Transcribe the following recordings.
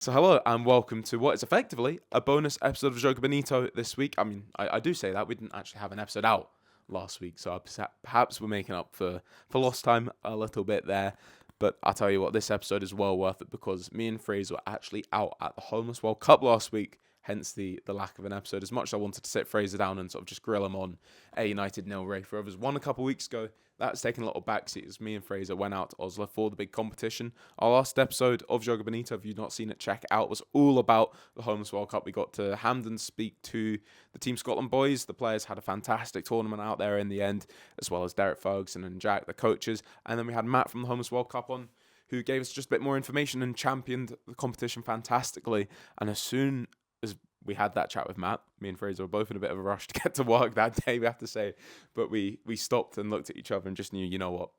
So hello and welcome to what is effectively a bonus episode of Joga Bonito this week. I do say that we didn't actually have an episode out last week, so perhaps we're making up for lost time a little bit there. But I'll tell you what, this episode is well worth it because me and Fraser were actually out at the Homeless World Cup last week, hence the lack of an episode. As much as I wanted to sit Fraser down and sort of just grill him on a United nil Ray for others won a couple of weeks ago, that's taken a little backseat as me and Fraser went out to Oslo for the big competition. Our last episode of Joga Bonito, if you've not seen it, check it out, was all about the Homeless World Cup. We got to Hampden speak to the Team Scotland boys. The players had a fantastic tournament out there in the end, as well as Derek Ferguson and Jack, the coaches. And then we had Matt from the Homeless World Cup on, who gave us just a bit more information and championed the competition fantastically. And as soon as we had that chat with Matt, me and Fraser were both in a bit of a rush to get to work that day, we have to say. But we stopped and looked at each other and just knew, you know what,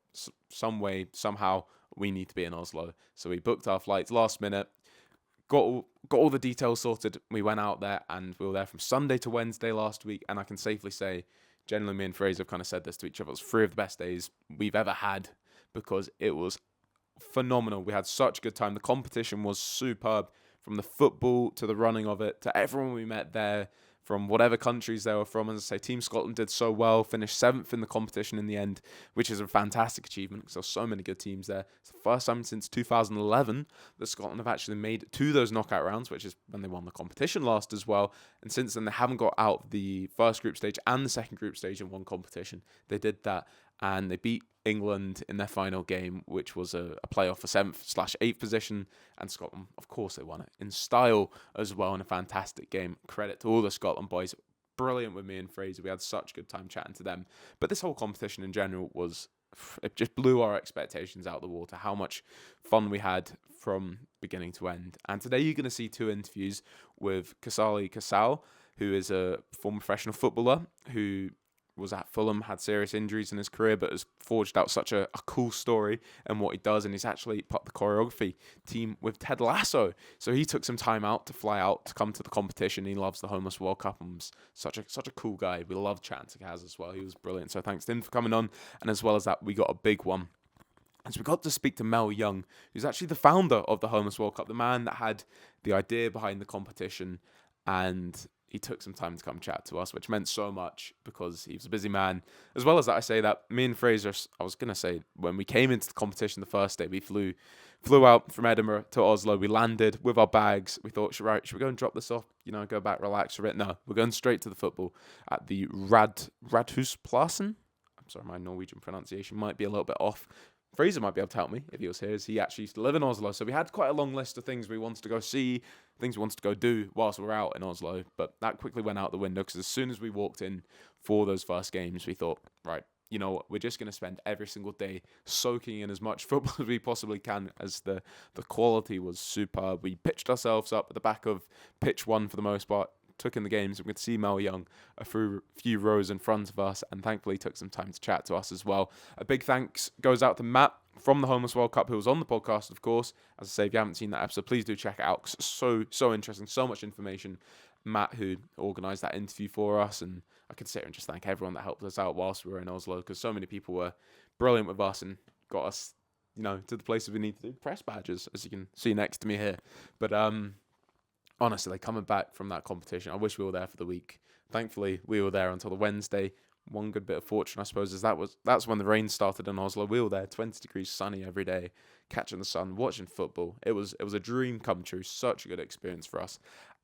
some way, somehow, we need to be in Oslo. So we booked our flights last minute, got all the details sorted. We went out there and we were there from Sunday to Wednesday last week. And I can safely say, generally me and Fraser have kind of said this to each other, it was 3 of the best days we've ever had because it was phenomenal. We had such a good time. The competition was superb. From the football to the running of it, to everyone we met there, from whatever countries they were from. As I say, Team Scotland did so well, finished 7th in the competition in the end, which is a fantastic achievement because there were so many good teams there. It's the first time since 2011 that Scotland have actually made it to those knockout rounds, which is when they won the competition last as well. And since then, they haven't got out the first group stage and the second group stage in one competition. They did that, and they beat England in their final game, which was a playoff for 7th/8th position, and Scotland, of course, they won it in style as well in a fantastic game. Credit to all the Scotland boys. Brilliant with me and Fraser. We had such a good time chatting to them. But this whole competition in general it just blew our expectations out the water, how much fun we had from beginning to end. And today you're going to see 2 interviews with Kasal, who is a former professional footballer who was at Fulham, had serious injuries in his career, but has forged out such a cool story and what he does. And he's actually part of the choreography team with Ted Lasso. So he took some time out to fly out to come to the competition. He loves the Homeless World Cup and was such a cool guy. We love chatting to Kaz as well. He was brilliant. So thanks to him for coming on. And as well as that, we got a big one. And so we got to speak to Mel Young, who's actually the founder of the Homeless World Cup, the man that had the idea behind the competition. And he took some time to come chat to us, which meant so much because he was a busy man. As well as that, I say that me and Fraser, I was going to say, when we came into the competition the first day, we flew out from Edinburgh to Oslo. We landed with our bags. We thought, should we go and drop this off, go back, relax for a bit? No, we're going straight to the football at the Radhusplassen. I'm sorry, my Norwegian pronunciation might be a little bit off. Fraser might be able to help me if he was here, as he actually used to live in Oslo. So we had quite a long list of things we wanted to go see, things we wanted to go do whilst we were out in Oslo. But that quickly went out the window because as soon as we walked in for those first games, we thought, right, you know what, we're just going to spend every single day soaking in as much football as we possibly can, as the quality was superb. We pitched ourselves up at the back of pitch 1 for the most part, took in the games. We could see Mel Young a few rows in front of us, and thankfully took some time to chat to us as well. A big thanks goes out to Matt from the Homeless World Cup, who was on the podcast, of course. As I say, if you haven't seen that episode, please do check it out, because it's so interesting, so much information. Matt, who organised that interview for us, and I could sit here and just thank everyone that helped us out whilst we were in Oslo, because so many people were brilliant with us and got us, to the places we need to do. Press badges, as you can see next to me here. But honestly, coming back from that competition, I wish we were there for the week. Thankfully, we were there until the Wednesday. One good bit of fortune, I suppose, is that's when the rain started in Oslo. We were there, 20 degrees sunny every day, catching the sun, watching football. It was a dream come true. Such a good experience for us.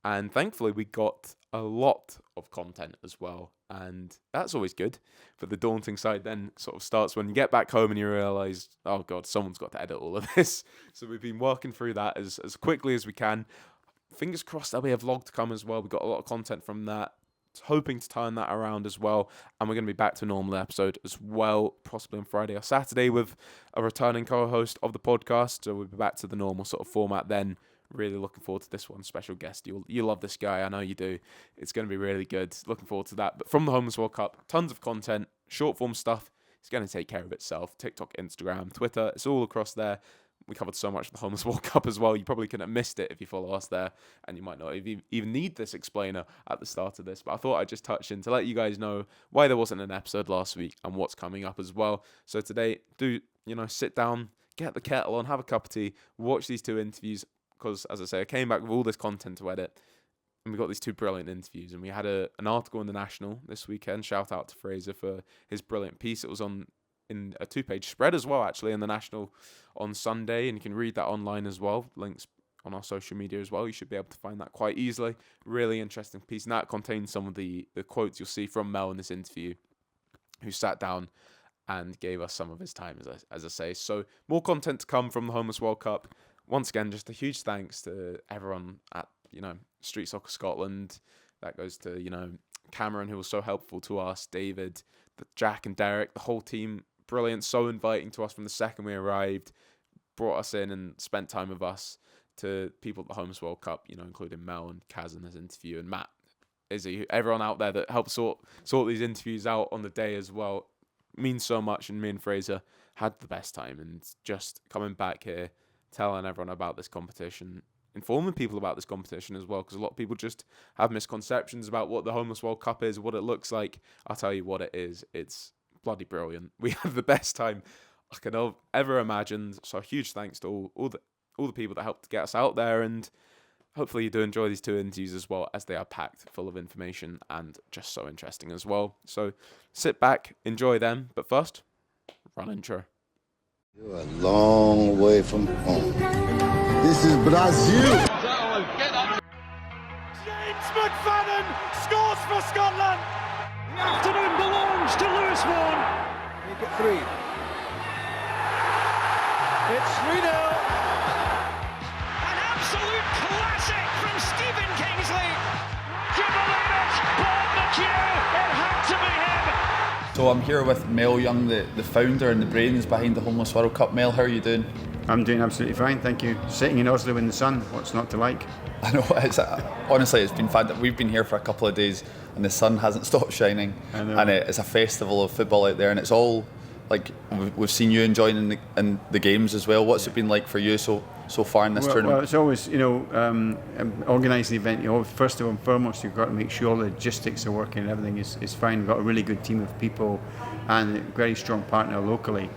And thankfully, we got a lot of content as well. And that's always good. But the daunting side then sort of starts when you get back home and you realise, oh God, someone's got to edit all of this. So we've been working through that as quickly as we can. Fingers crossed there'll be a vlog to come as well. We got a lot of content from that. Hoping to turn that around as well. And we're going to be back to a normal episode as well, possibly on Friday or Saturday with a returning co-host of the podcast. So we'll be back to the normal sort of format then. Really looking forward to this one. Special guest. You love this guy. I know you do. It's going to be really good. Looking forward to that. But from the Homeless World Cup, tons of content, short form stuff. It's going to take care of itself. TikTok, Instagram, Twitter. It's all across there. We covered so much of the Homeless World Cup as well. You probably couldn't have missed it if you follow us there. And you might not even need this explainer at the start of this. But I thought I'd just touch in to let you guys know why there wasn't an episode last week and what's coming up as well. So today, sit down, get the kettle on, have a cup of tea, watch these 2 interviews. because, as I say, I came back with all this content to edit, and we got these 2 brilliant interviews, and we had an article in the National this weekend. Shout out to Fraser for his brilliant piece. It was in a 2-page spread as well, actually, in the National on Sunday, and you can read that online as well. Links on our social media as well. You should be able to find that quite easily. Really interesting piece, and that contains some of the quotes you'll see from Mel in this interview, who sat down and gave us some of his time, as I say. So more content to come from the Homeless World Cup. Once again, just a huge thanks to everyone at, Street Soccer Scotland. That goes to, Cameron, who was so helpful to us, David, Jack and Derek, the whole team, brilliant, so inviting to us from the second we arrived, brought us in and spent time with us, to people at the Homeless World Cup, including Mel and Kaz in this interview, and Matt, Izzy, everyone out there that helped sort these interviews out on the day as well, means so much. And me and Fraser had the best time, and just coming back here, telling everyone about this competition, informing people about this competition as well, because a lot of people just have misconceptions about what the Homeless World Cup is, what it looks like. I'll tell you what it is. It's bloody brilliant. We had the best time I could have ever imagined. So huge thanks to all the people that helped get us out there, and hopefully you do enjoy these 2 interviews as well, as they are packed full of information and just so interesting as well. So sit back, enjoy them, but first, run intro. You're a long way from home. This is Brazil. James McFadden scores for Scotland. The afternoon belongs to Lewis Vaughan. Make it 3. It's 3-0. An absolute classic from Stephen Kingsley. Jubilated, Paul McHugh. It had to be him. So I'm here with Mel Young, the founder and the brains behind the Homeless World Cup. Mel, how are you doing? I'm doing absolutely fine, thank you. Sitting in Oslo in the sun, what's not to like? I know, honestly, it's been fun. We've been here for a couple of days and the sun hasn't stopped shining. I know. And it's a festival of football out there, and it's all, like, we've seen you enjoying in the games as well. What's it been like for you so far in this tournament? Well, it's always, organising the event, first and foremost, you've got to make sure all the logistics are working and everything is fine. We've got a really good team of people and a very strong partner locally.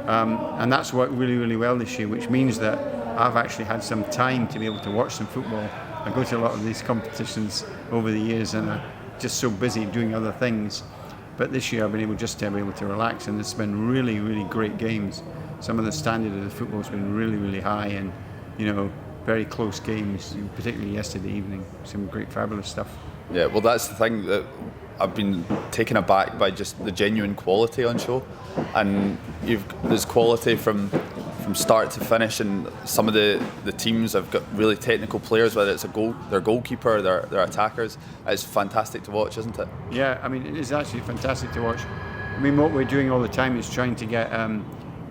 And that's worked really, really well this year, which means that I've actually had some time to be able to watch some football. I go to a lot of these competitions over the years, and I'm just so busy doing other things. But this year I've been able to relax, and it's been really, really great games. Some of the standard of the football has been really, really high, and very close games, particularly yesterday evening. Some great, fabulous stuff. Yeah, well, that's the thing that I've been taken aback by, just the genuine quality on show, and there's quality from start to finish, and some of the teams have got really technical players, whether it's their goalkeeper, their attackers. It's fantastic to watch, isn't it? Yeah, I mean, it is actually fantastic to watch. I mean, what we're doing all the time is trying to get,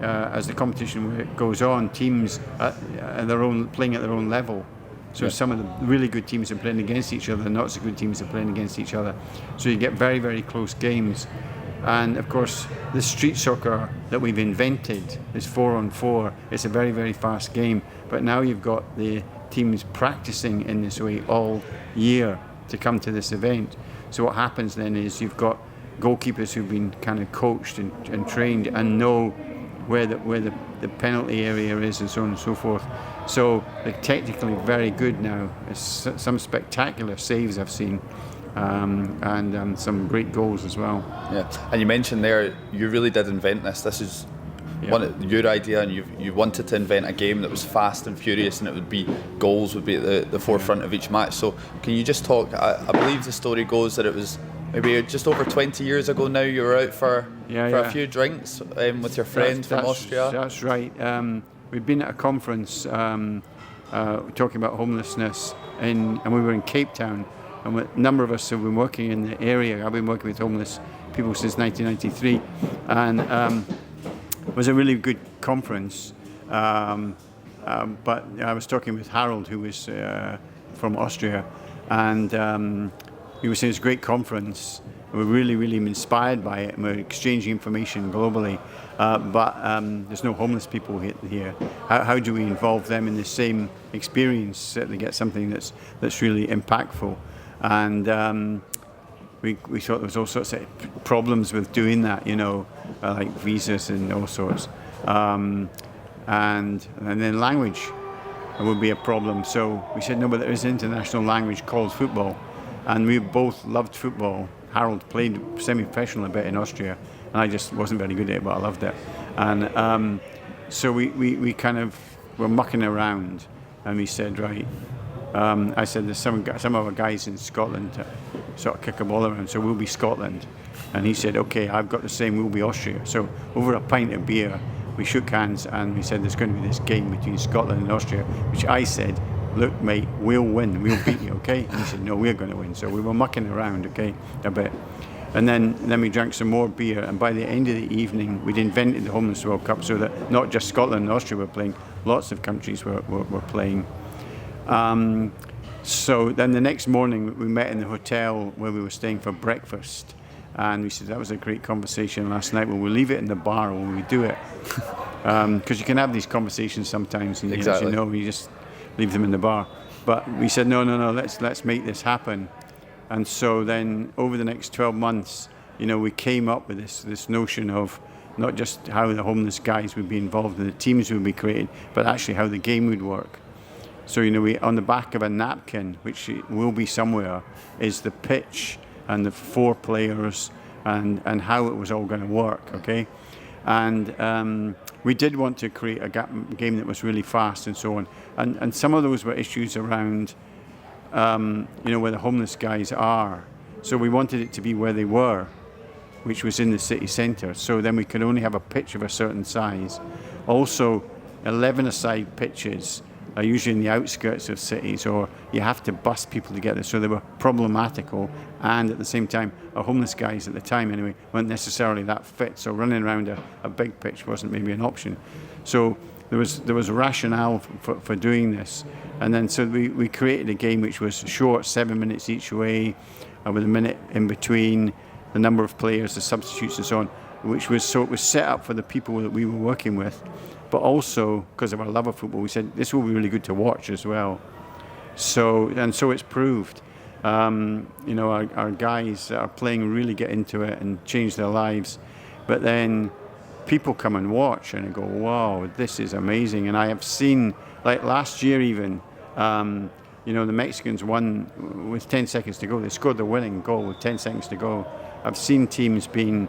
as the competition goes on, teams playing at their own level. So some of the really good teams are playing against each other, not so good teams are playing against each other. So you get very, very close games. And of course, the street soccer that we've invented is 4-on-4. It's a very, very fast game. But now you've got the teams practicing in this way all year to come to this event. So what happens then is you've got goalkeepers who've been kind of coached and trained and know where the penalty area is, and so on and so forth. So they're technically very good now. There's some spectacular saves I've seen, and some great goals as well. Yeah, and you mentioned there you really did invent this. This is your idea, and you wanted to invent a game that was fast and furious, and goals would be at the forefront of each match. So can you just talk? I believe the story goes that it was maybe just over 20 years ago now. You were out for a few drinks with your friend from Austria. That's right. We'd been at a conference talking about homelessness, and we were in Cape Town. And a number of us have been working in the area. I've been working with homeless people since 1993, and it was a really good conference. But I was talking with Harold, who was from Austria, and he was saying it's a great conference. We're really, really inspired by it, and we're exchanging information globally. But there's no homeless people here. How do we involve them in the same experience so that they get something that's really impactful? And we thought there was all sorts of problems with doing that, like visas and all sorts. And then language. it would be a problem. So we said, no, but there is an international language called football. And we both loved football. Harold played semi-professional a bit in Austria, and I just wasn't very good at it, but I loved it. And so we kind of were mucking around, and we said, right, I said, there's some of our guys in Scotland to sort of kick a ball around, so we'll be Scotland. And he said, okay, I've got the same, we'll be Austria. So over a pint of beer, we shook hands and we said there's going to be this game between Scotland and Austria, which I said, look, mate, we'll win, we'll beat you, okay? And he said, no, we're going to win. So we were mucking around, okay, a bit. And then we drank some more beer, and by the end of the evening, we'd invented the Homeless World Cup so that not just Scotland and Austria were playing, lots of countries were playing. So then the next morning, we met in the hotel where we were staying for breakfast. And we said, that was a great conversation last night. Will we leave it in the bar or will we do it? Because you can have these conversations sometimes, and exactly. As you know, you just leave them in the bar. But we said, no, let's make this happen. And so then over the next 12 months, we came up with this notion of not just how the homeless guys would be involved and the teams would be created, but actually how the game would work. So, we on the back of a napkin, which will be somewhere, is the pitch and the 4 players and how it was all going to work, okay? And we did want to create a game that was really fast and so on. And some of those were issues around, where the homeless guys are. So we wanted it to be where they were, which was in the city centre. So then we could only have a pitch of a certain size. Also, 11-a-side pitches are usually in the outskirts of cities, or you have to bus people together, so they were problematical, and at the same time, our homeless guys at the time anyway weren't necessarily that fit, so running around a big pitch wasn't maybe an option. So there was rationale for doing this, and then so we created a game which was short, 7 minutes each way, with a minute in between, the number of players, the substitutes and so on, which was set up for the people that we were working with. But also, because of our love of football, we said this will be really good to watch as well. So it's proved. Our guys that are playing really get into it and change their lives. But then people come and watch and they go, wow, this is amazing. And I have seen, like last year even, the Mexicans won with 10 seconds to go. They scored the winning goal with 10 seconds to go. I've seen teams being,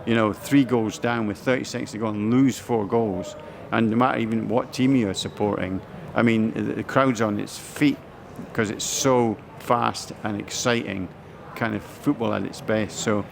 3 goals down with 30 seconds to go and lose 4 goals. And no matter even what team you're supporting, I mean, the crowd's on its feet because it's so fast and exciting, kind of football at its best. So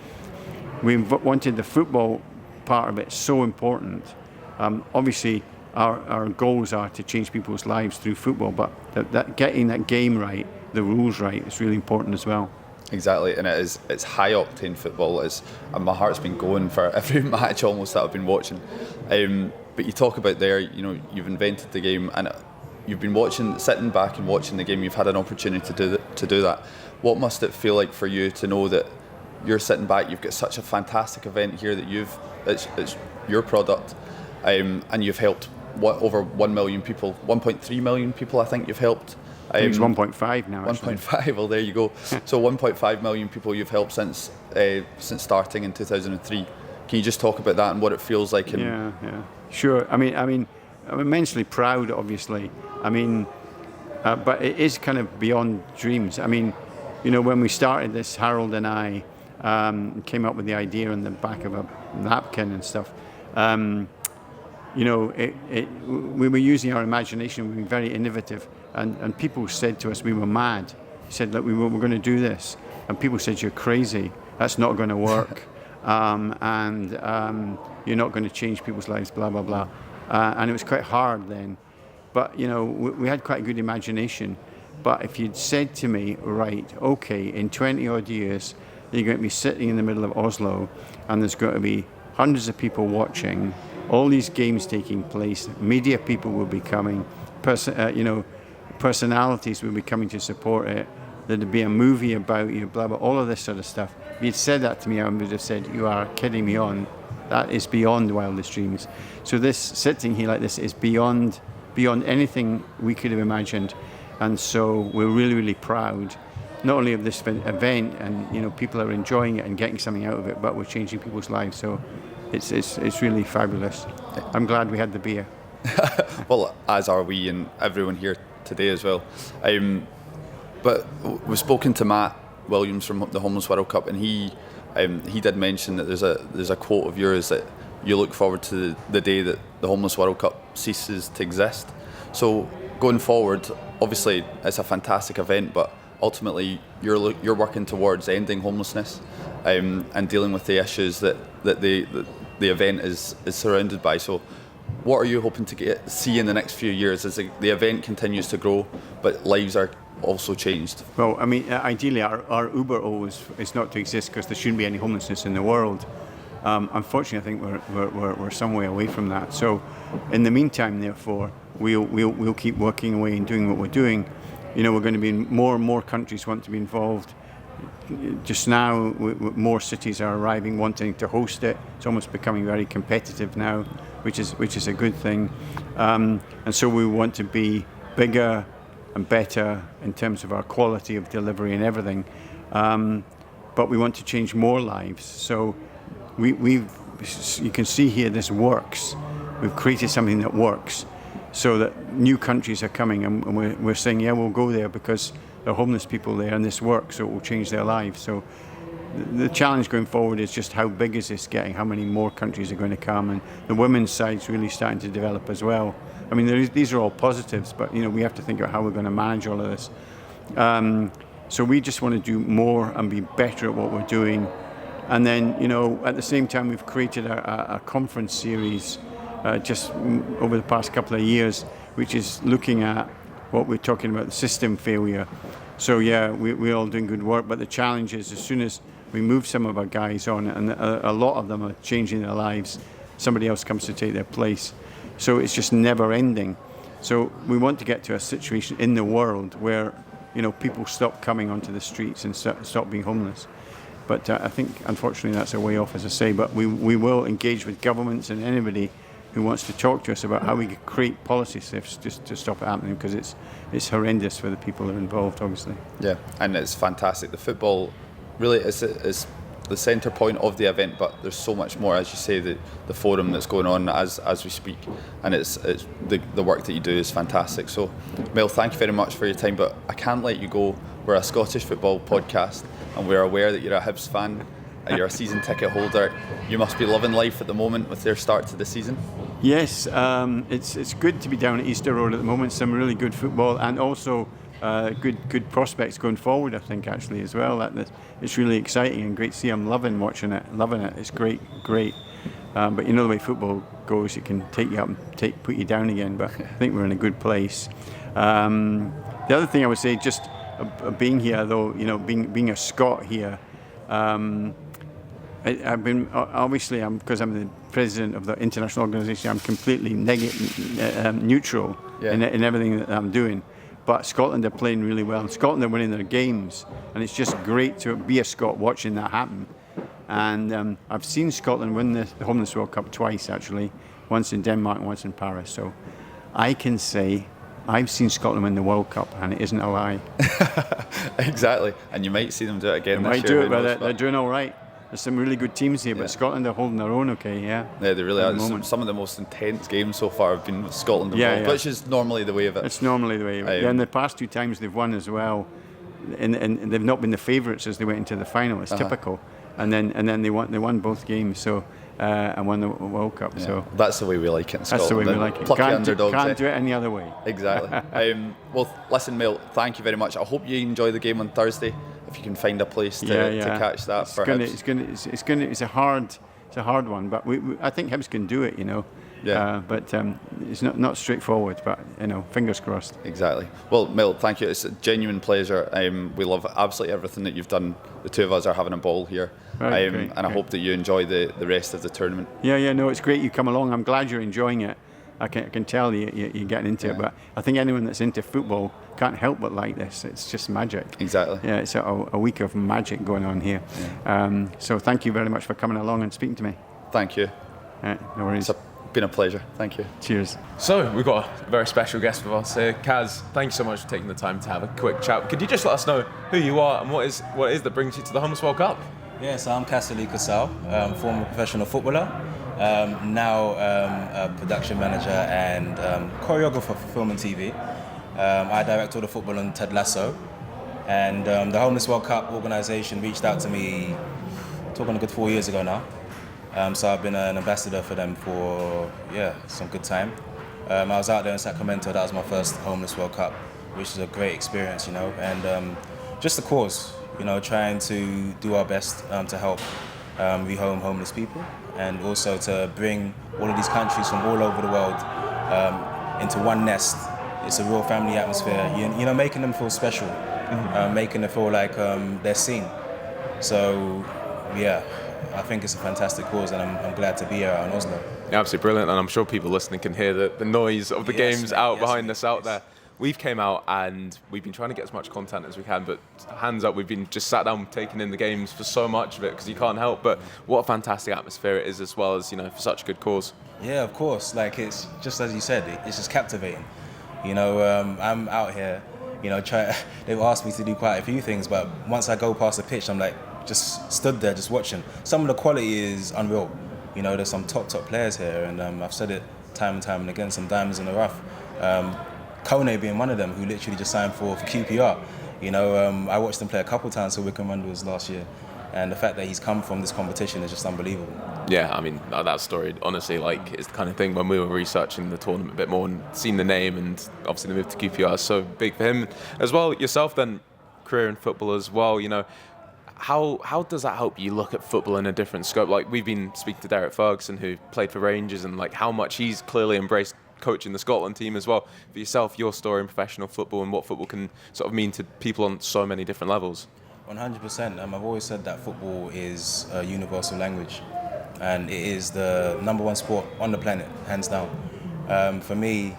we wanted the football part of it so important. Obviously, our goals are to change people's lives through football, but that getting that game right, the rules right, is really important as well. Exactly, and it's high octane football. And my heart's been going for every match almost that I've been watching. But you talk about there, you've invented the game, and you've been sitting back and watching the game. You've had an opportunity to do that. What must it feel like for you to know that you're sitting back? You've got such a fantastic event here that it's your product, and you've helped over 1 million people, 1.3 million people, I think you've helped. It's 1.5 now. 1.5. Well, there you go. So 1.5 million people you've helped since starting in 2003. Can you just talk about that and what it feels like? Yeah, sure. I mean, I'm immensely proud, obviously. But it is kind of beyond dreams. When we started this, Harold and I came up with the idea on the back of a napkin and stuff. We were using our imagination. We were very innovative. And people said to us we were mad. He said, look, we're going to do this. And people said, you're crazy. That's not going to work. You're not going to change people's lives, blah, blah, blah. And it was quite hard then. But, we had quite a good imagination. But if you'd said to me, right, okay, in 20 odd years, you're going to be sitting in the middle of Oslo and there's going to be hundreds of people watching, all these games taking place, media people will be coming, personalities will be coming to support it, there'd be a movie about you, blah, blah, all of this sort of stuff. If you'd said that to me, I would have said, you are kidding me on. That is beyond wildest dreams. So this, sitting here like this, is beyond anything we could have imagined. And so we're really, really proud, not only of this event and, people are enjoying it and getting something out of it, but we're changing people's lives. So it's really fabulous. I'm glad we had the beer. Well, as are we and everyone here today as well. But we've spoken to Matt Williams from the Homeless World Cup, and he did mention that there's a quote of yours that you look forward to the day that the Homeless World Cup ceases to exist. So going forward, obviously it's a fantastic event, but ultimately you're working towards ending homelessness and dealing with the issues that the event is surrounded by. So what are you hoping to see in the next few years as the event continues to grow, but lives are also changed? Well, I mean, ideally, our Uber always is not to exist because there shouldn't be any homelessness in the world. Unfortunately, I think we're some way away from that. So, in the meantime, therefore, we'll keep working away and doing what we're doing. You know, we're going to be in more and more countries want to be involved. Just now, more cities are arriving, wanting to host it. It's almost becoming very competitive now, which is a good thing. And so we want to be bigger and better in terms of our quality of delivery and everything. But we want to change more lives. So you can see here this works. We've created something that works, so that new countries are coming, and we're saying, yeah, we'll go there because there are homeless people there, and this works, so it will change their lives. So the challenge going forward is just how big is this getting? How many more countries are going to come? And the women's side's really starting to develop as well. I mean, these are all positives, but we have to think about how we're going to manage all of this. So we just want to do more and be better at what we're doing. And then, at the same time, we've created a conference series just over the past couple of years, which is looking at what we're talking about, the system failure. So yeah, we're all doing good work, but the challenge is as soon as we move some of our guys on, and a lot of them are changing their lives, somebody else comes to take their place. So it's just never ending. So we want to get to a situation in the world where people stop coming onto the streets and stop being homeless. But I think, unfortunately, that's a way off, as I say. But we will engage with governments and anybody who wants to talk to us about how we could create policy shifts just to stop it happening, because it's horrendous for the people who are involved, obviously. Yeah, and it's fantastic. The football really is the centre point of the event, but there's so much more, as you say, the forum that's going on as we speak, and it's the work that you do is fantastic. So, Mel, thank you very much for your time, but I can't let you go. We're a Scottish football podcast, and we're aware that you're a Hibs fan, and you're a season ticket holder. You must be loving life at the moment with their start to the season. Yes, it's good to be down at Easter Road at the moment. Some really good football, and also good prospects going forward, I think, actually, as well. It's really exciting and great to see. I'm loving watching it, loving it. It's great. But the way football goes, it can take you up and put you down again. But I think we're in a good place. The other thing I would say, just being here, though, being a Scot here, I've been, obviously, because I'm the president of the international organisation, I'm completely neutral in everything that I'm doing. But Scotland are playing really well. Scotland are winning their games, and it's just great to be a Scot watching that happen. And I've seen Scotland win the Homeless World Cup twice, actually, once in Denmark and once in Paris. So I can say I've seen Scotland win the World Cup, and it isn't a lie. Exactly, and you might see them do it again. They might do it, but they're doing all right. There's some really good teams here, but Scotland are holding their own, okay, yeah. Yeah, they really are. Some of the most intense games so far have been with Scotland involved, which is normally the way of it. It's normally the way of it. And the past two times they've won as well, and they've not been the favourites as they went into the final. It's typical. And then they won both games, so and won the World Cup. Yeah. So that's the way we like it in Scotland. That's the way we like it. Plucky underdogs. Can't do it any other way. Exactly. Well, listen, Mel, thank you very much. I hope you enjoy the game on Thursday. If you can find a place to catch that it's a hard one, but I think Hibs can do it, but it's not straightforward, but fingers crossed. Exactly. Well, Mel, thank you. It's a genuine pleasure. We love absolutely everything that you've done. The two of us are having a ball here, great. I hope that you enjoy the rest of the tournament. No, it's great you come along. I'm glad you're enjoying it. I can tell you're getting into it, but I think anyone that's into football can't help but like this. It's just magic. Exactly. Yeah, it's a week of magic going on here. Yeah. So thank you very much for coming along and speaking to me. Thank you. No worries. It's been a pleasure. Thank you. Cheers. So we've got a very special guest with us here. Kaz, thank you so much for taking the time to have a quick chat. Could you just let us know who you are and what is that brings you to the Homeless World Cup? Yes, I'm Cassidy Casal, former professional footballer. Now a production manager and choreographer for film and TV. I direct all the football on Ted Lasso. And the Homeless World Cup organisation reached out to me, talking a good 4 years ago now. So I've been an ambassador for them for, some good time. I was out there in Sacramento, that was my first Homeless World Cup, which was a great experience, and just the cause, trying to do our best to help rehome homeless people, and also to bring all of these countries from all over the world into one nest. It's a real family atmosphere, making them feel special, making them feel like they're seen. So, I think it's a fantastic cause, and I'm glad to be here out in Oslo. Yeah, absolutely brilliant, and I'm sure people listening can hear the noise of the games behind us out there. We've came out and we've been trying to get as much content as we can, but hands up, we've been just sat down taking in the games for so much of it because you can't help. But what a fantastic atmosphere it is, as well as, for such a good cause. Yeah, of course. Like, it's just as you said, it's just captivating. I'm out here, they've asked me to do quite a few things, but once I go past the pitch, I'm like, just stood there, just watching. Some of the quality is unreal. There's some top players here, and I've said it time and again, some diamonds in the rough. Kone being one of them, who literally just signed for QPR. I watched him play a couple times for Wycombe Wanderers last year, and the fact that he's come from this competition is just unbelievable. Yeah, I mean, that story, honestly, is the kind of thing when we were researching the tournament a bit more and seeing the name, and obviously the move to QPR is so big for him as well. Yourself then, career in football as well, How does that help you look at football in a different scope? Like, we've been speaking to Derek Ferguson, who played for Rangers, and how much he's clearly embraced coaching the Scotland team as well. For yourself, your story in professional football and what football can sort of mean to people on so many different levels. 100%. I've always said that football is a universal language, and it is the number one sport on the planet, hands down. For me,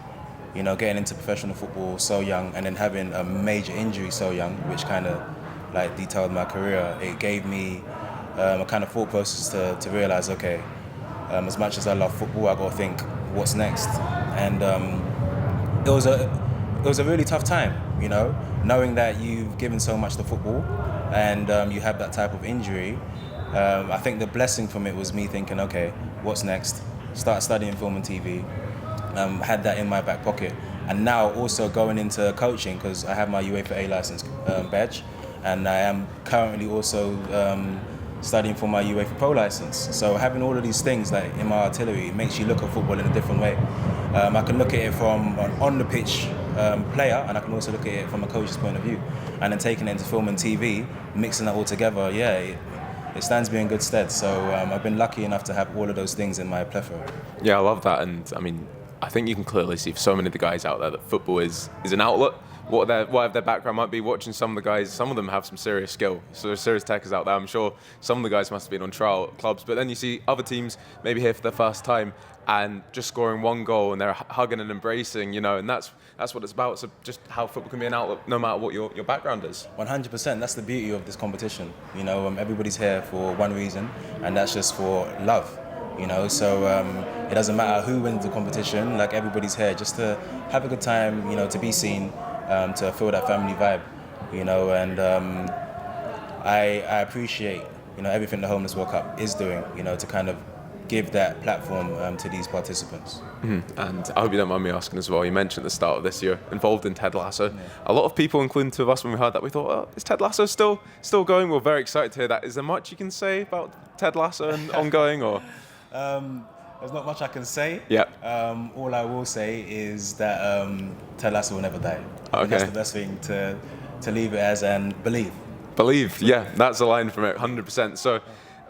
getting into professional football so young, and then having a major injury so young, which kind of detailed my career, it gave me a kind of thought process to realize, okay, as much as I love football, I got to think, what's next? And it was a really tough time, knowing that you've given so much to football, and you have that type of injury. I think the blessing from it was me thinking, okay, what's next? Start studying film and TV. Had that in my back pocket, and now also going into coaching, because I have my UEFA A license badge. And I am currently also studying for my UEFA Pro license. So having all of these things in my artillery, it makes you look at football in a different way. I can look at it from an on-the-pitch player, and I can also look at it from a coach's point of view. And then taking it into film and TV, mixing that all together, it stands me in good stead. So I've been lucky enough to have all of those things in my plethora. Yeah, I love that. And I mean, I think you can clearly see for so many of the guys out there that football is an outlet. Whatever their background might be, watching some of the guys, some of them have some serious skill. So there's serious techers out there. I'm sure some of the guys must have been on trial at clubs, but then you see other teams maybe here for the first time and just scoring one goal, and they're hugging and embracing, and that's what it's about. So just how football can be an outlet, no matter what your background is. 100%. That's the beauty of this competition. Everybody's here for one reason, and that's just for love. So it doesn't matter who wins the competition. Everybody's here just to have a good time, to be seen. To feel that family vibe, and I appreciate, everything the Homeless World Cup is doing, to kind of give that platform to these participants. Mm-hmm. And I hope you don't mind me asking as well, you mentioned at the start of this year, involved in Ted Lasso. Yeah. A lot of people, including two of us, when we heard that, we thought, oh, is Ted Lasso still going? We're very excited to hear that. Is there much you can say about Ted Lasso and ongoing, or...? There's not much I can say. Yeah. All I will say is that Ted Lasso will never die. Okay. That's the best thing to leave it as, and believe. Believe, yeah, that's a line from it, 100%. So,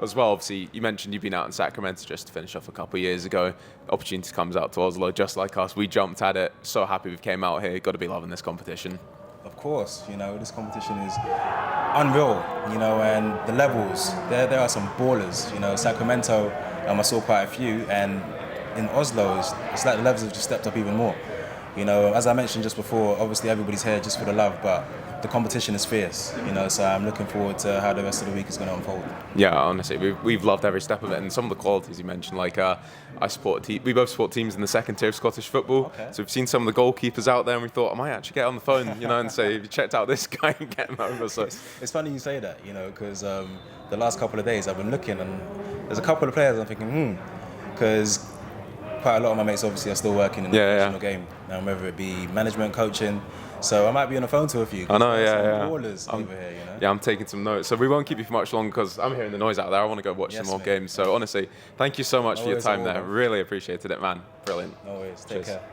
as well, obviously, you mentioned you've been out in Sacramento just to finish off a couple of years ago. Opportunity comes out to Oslo, just like us. We jumped at it. So happy we came out here. Got to be loving this competition. Of course, this competition is unreal, and the levels, there are some ballers, Sacramento, I saw quite a few, and in Oslo, it's like the levels have just stepped up even more. As I mentioned just before, obviously everybody's here just for the love, but the competition is fierce, so I'm looking forward to how the rest of the week is going to unfold. Yeah, honestly, we've loved every step of it, and some of the qualities you mentioned, we both support teams in the second tier of Scottish football, okay. So we've seen some of the goalkeepers out there, and we thought, I might actually get on the phone, and say, have you checked out this guy and get him over? So it's funny you say that, because the last couple of days I've been looking, and there's a couple of players I'm thinking, because quite a lot of my mates obviously are still working in the Yeah, professional game, whether it be management, coaching. So I might be on the phone to a few. I know, Some yeah. ballers over here, you know. Yeah, I'm taking some notes. So we won't keep you for much longer because I'm hearing the noise out there. I want to go watch some more mate. games. So honestly, thank you so much for your worries time at all, there. man. Really appreciated it, man. Brilliant. No worries. Take Cheers. care.